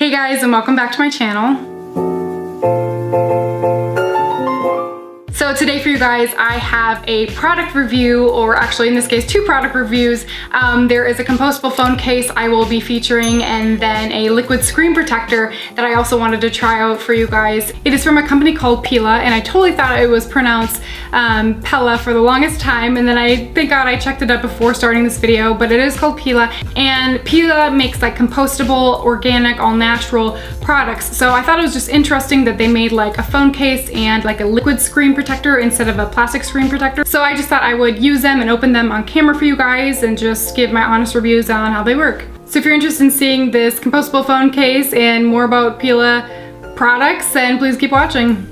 Hey guys, and welcome back to my channel. So today for you guys, I have a product review, or actually in this case, two product reviews. There is a compostable phone case I will be featuring, and then a liquid screen protector that I also wanted to try out for you guys. It is from a company called Pela, and I totally thought it was pronounced Pela for the longest time, and then thank God I checked it up before starting this video, but it is called Pela, and Pela makes like compostable, organic, all natural products. So I thought it was just interesting that they made like a phone case and like a liquid screen protector instead of a plastic screen protector. So I just thought I would use them and open them on camera for you guys and just give my honest reviews on how they work. So if you're interested in seeing this compostable phone case and more about Pela products, then please keep watching.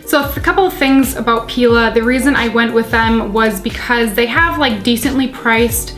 So a couple of things about Pela. The reason I went with them was because they have like decently priced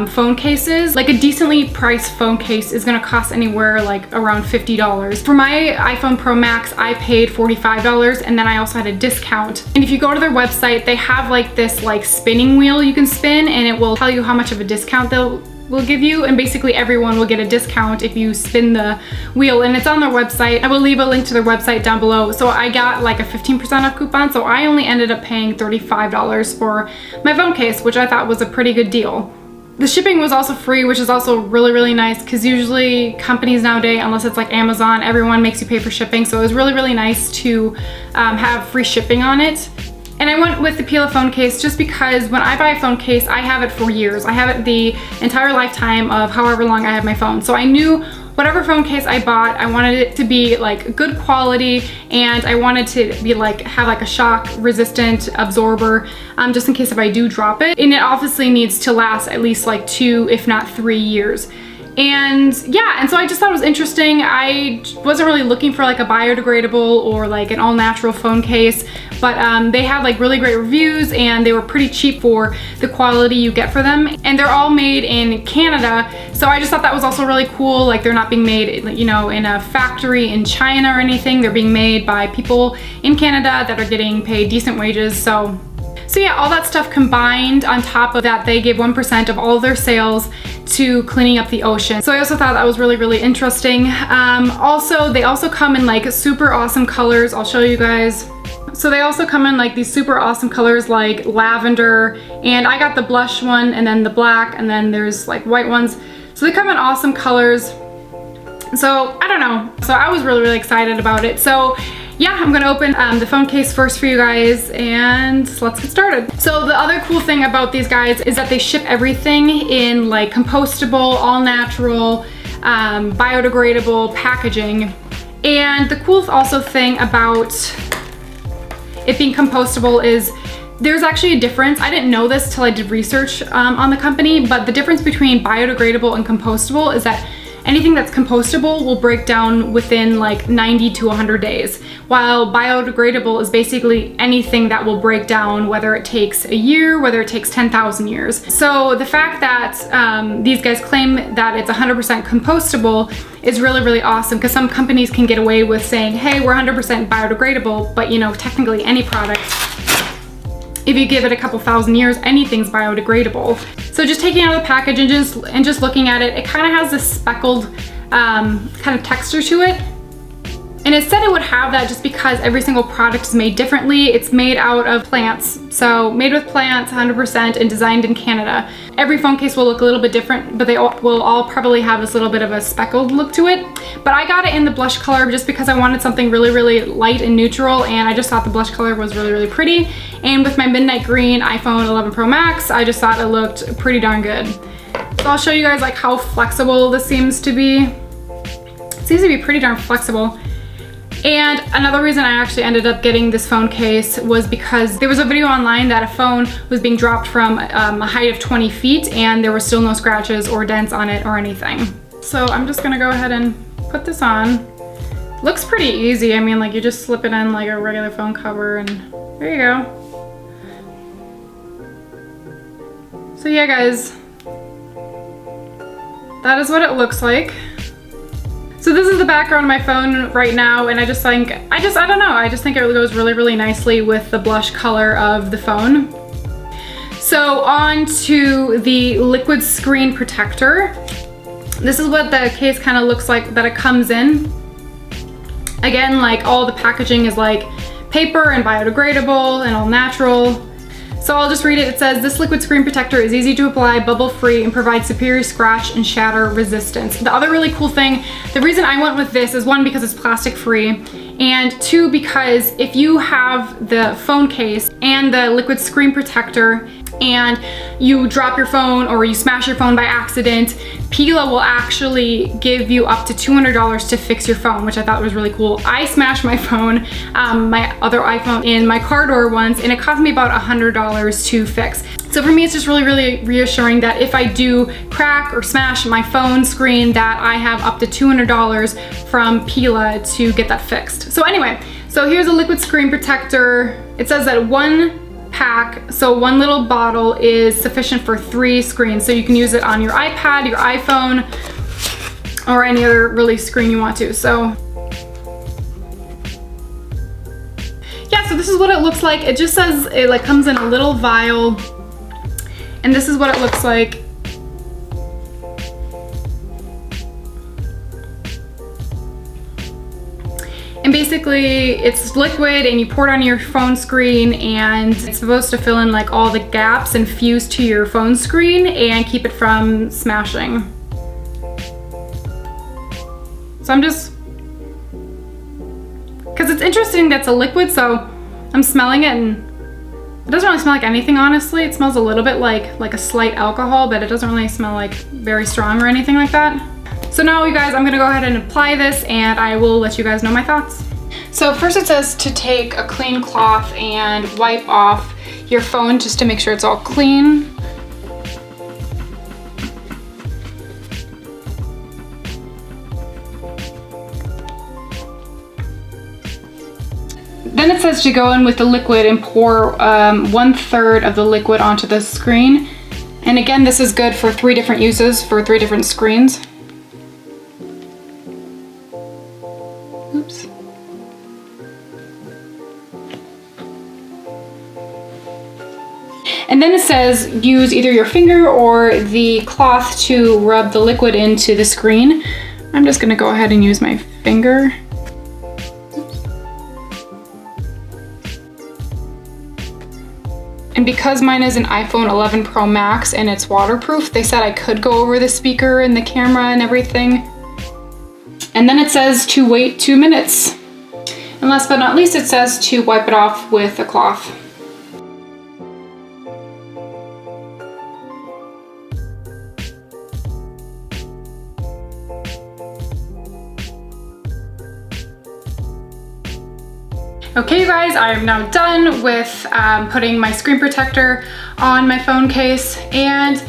phone cases. Like a decently priced phone case is gonna cost anywhere like around $50. For my iPhone Pro Max, I paid $45, and then I also had a discount. And if you go to their website, they have like this like spinning wheel you can spin, and it will tell you how much of a discount will give you, and basically everyone will get a discount if you spin the wheel, and it's on their website. I will leave a link to their website down below. So I got like a 15% off coupon, so I only ended up paying $35 for my phone case, which I thought was a pretty good deal. The shipping was also free, which is also really, really nice, because usually companies nowadays, unless it's like Amazon, everyone makes you pay for shipping. So it was really, really nice to have free shipping on it. And I went with the Pela phone case just because when I buy a phone case, I have it for years. I have it the entire lifetime of however long I have my phone. So I knew whatever phone case I bought, I wanted it to be like good quality, and I wanted to be like have like a shock resistant absorber just in case if I do drop it. And it obviously needs to last at least like 2, if not 3 years. And yeah, and so I just thought it was interesting. I wasn't really looking for like a biodegradable or like an all natural phone case, but they had like really great reviews, and they were pretty cheap for the quality you get for them. And they're all made in Canada, so I just thought that was also really cool. Like they're not being made, you know, in a factory in China or anything. They're being made by people in Canada that are getting paid decent wages. So yeah, all that stuff combined, on top of that, they gave 1% of all of their sales to cleaning up the ocean. So I also thought that was really, really interesting. Also, they also come in like super awesome colors. I'll show you guys. So they also come in like these super awesome colors like lavender, and I got the blush one, and then the black, and then there's like white ones. So they come in awesome colors. So I don't know. So I was really, really excited about it. So yeah, I'm gonna open the phone case first for you guys, and let's get started. So the other cool thing about these guys is that they ship everything in like compostable, all natural, biodegradable packaging. And the cool also thing about it being compostable is there's actually a difference. I didn't know this till I did research on the company, but the difference between biodegradable and compostable is that anything that's compostable will break down within like 90 to 100 days, while biodegradable is basically anything that will break down, whether it takes a year, whether it takes 10,000 years. So the fact that these guys claim that it's 100% compostable is really, really awesome, because some companies can get away with saying, hey, we're 100% biodegradable, but you know, technically any product, if you give it a couple thousand years, anything's biodegradable. So just taking out of the package and just looking at it, it kind of has this speckled kind of texture to it. And it said it would have that just because every single product is made differently. It's made out of plants. So made with plants, 100%, and designed in Canada. Every phone case will look a little bit different, but they will all probably have this little bit of a speckled look to it. But I got it in the blush color just because I wanted something really, really light and neutral, and I just thought the blush color was really, really pretty. And with my midnight green iPhone 11 Pro Max, I just thought it looked pretty darn good. So I'll show you guys like how flexible this seems to be. It seems to be pretty darn flexible. And another reason I actually ended up getting this phone case was because there was a video online that a phone was being dropped from a height of 20 feet, and there were still no scratches or dents on it or anything. So I'm just gonna go ahead and put this on. Looks pretty easy. I mean, like you just slip it in like a regular phone cover, and there you go. So yeah, guys, that is what it looks like. So this is the background of my phone right now, and I don't know, I just think it goes really, really nicely with the blush color of the phone. So on to the liquid screen protector. This is what the case kind of looks like that it comes in. Again, like all the packaging is like paper and biodegradable and all natural. So I'll just read it. It says, this liquid screen protector is easy to apply, bubble-free, and provides superior scratch and shatter resistance. The other really cool thing, the reason I went with this is one, because it's plastic-free, and two, because if you have the phone case and the liquid screen protector and you drop your phone or you smash your phone by accident, Pela will actually give you up to $200 to fix your phone, which I thought was really cool. I smashed my phone, my other iPhone, in my car door once, and it cost me about $100 to fix. So for me, it's just really, really reassuring that if I do crack or smash my phone screen, that I have up to $200 from Pela to get that fixed. So anyway, so here's a liquid screen protector. It says that one pack, so one little bottle is sufficient for 3 screens. So you can use it on your iPad, your iPhone, or any other really screen you want to. So yeah, so this is what it looks like. It just says it like comes in a little vial, and this is what it looks like. And basically it's liquid and you pour it on your phone screen, and it's supposed to fill in like all the gaps and fuse to your phone screen and keep it from smashing. So I'm just, because it's interesting that's a liquid, so I'm smelling it and it doesn't really smell like anything, honestly. It smells a little bit like a slight alcohol, but it doesn't really smell like very strong or anything like that. So now you guys, I'm gonna go ahead and apply this and I will let you guys know my thoughts. So first it says to take a clean cloth and wipe off your phone just to make sure it's all clean. Then it says to go in with the liquid and pour 1/3 of the liquid onto the screen. And again, this is good for 3 different uses for 3 different screens. Oops. And then it says use either your finger or the cloth to rub the liquid into the screen. I'm just gonna go ahead and use my finger. And because mine is an iPhone 11 Pro Max and it's waterproof, they said I could go over the speaker and the camera and everything. And then it says to wait 2 minutes. And last but not least, it says to wipe it off with a cloth. Okay, you guys, I am now done with putting my screen protector on my phone case. And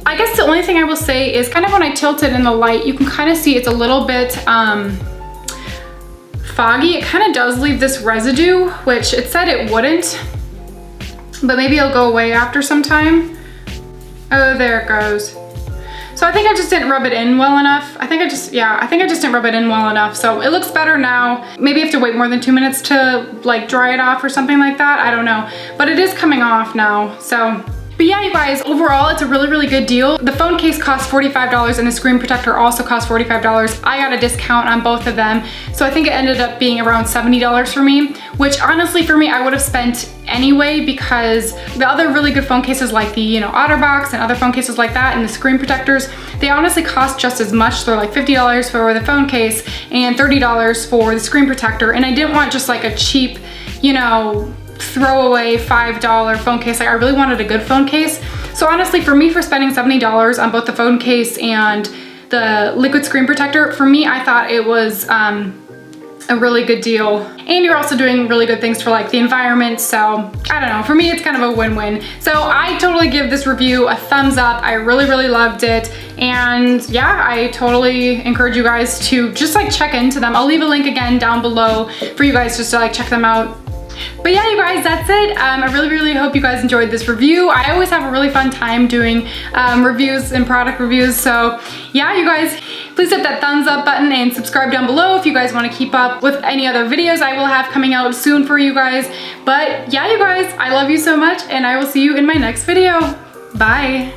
I guess the only thing I will say is kind of when I tilt it in the light, you can kind of see it's a little bit foggy. It kind of does leave this residue, which it said it wouldn't, but maybe it'll go away after some time. Oh, there it goes. So I think I just didn't rub it in well enough. I think I just didn't rub it in well enough. So it looks better now. Maybe I have to wait more than 2 minutes to like dry it off or something like that. I don't know, but it is coming off now. So, but yeah, you guys, overall, it's a really, really good deal. The phone case costs $45 and the screen protector also costs $45. I got a discount on both of them. So I think it ended up being around $70 for me, which honestly for me, I would have spent anyway, because the other really good phone cases like the, OtterBox and other phone cases like that and the screen protectors, they honestly cost just as much. They're like $50 for the phone case and $30 for the screen protector. And I didn't want just like a cheap, throwaway $5 phone case. Like I really wanted a good phone case. So honestly, for me, for spending $70 on both the phone case and the liquid screen protector, for me, I thought it was a really good deal. And you're also doing really good things for like the environment. So I don't know, for me, it's kind of a win-win. So I totally give this review a thumbs up. I really, really loved it. And yeah, I totally encourage you guys to just like check into them. I'll leave a link again down below for you guys just to like check them out. But yeah, you guys, that's it. I really, really hope you guys enjoyed this review. I always have a really fun time doing reviews and product reviews. So yeah, you guys, please hit that thumbs up button and subscribe down below if you guys want to keep up with any other videos I will have coming out soon for you guys. But yeah, you guys, I love you so much and I will see you in my next video. Bye.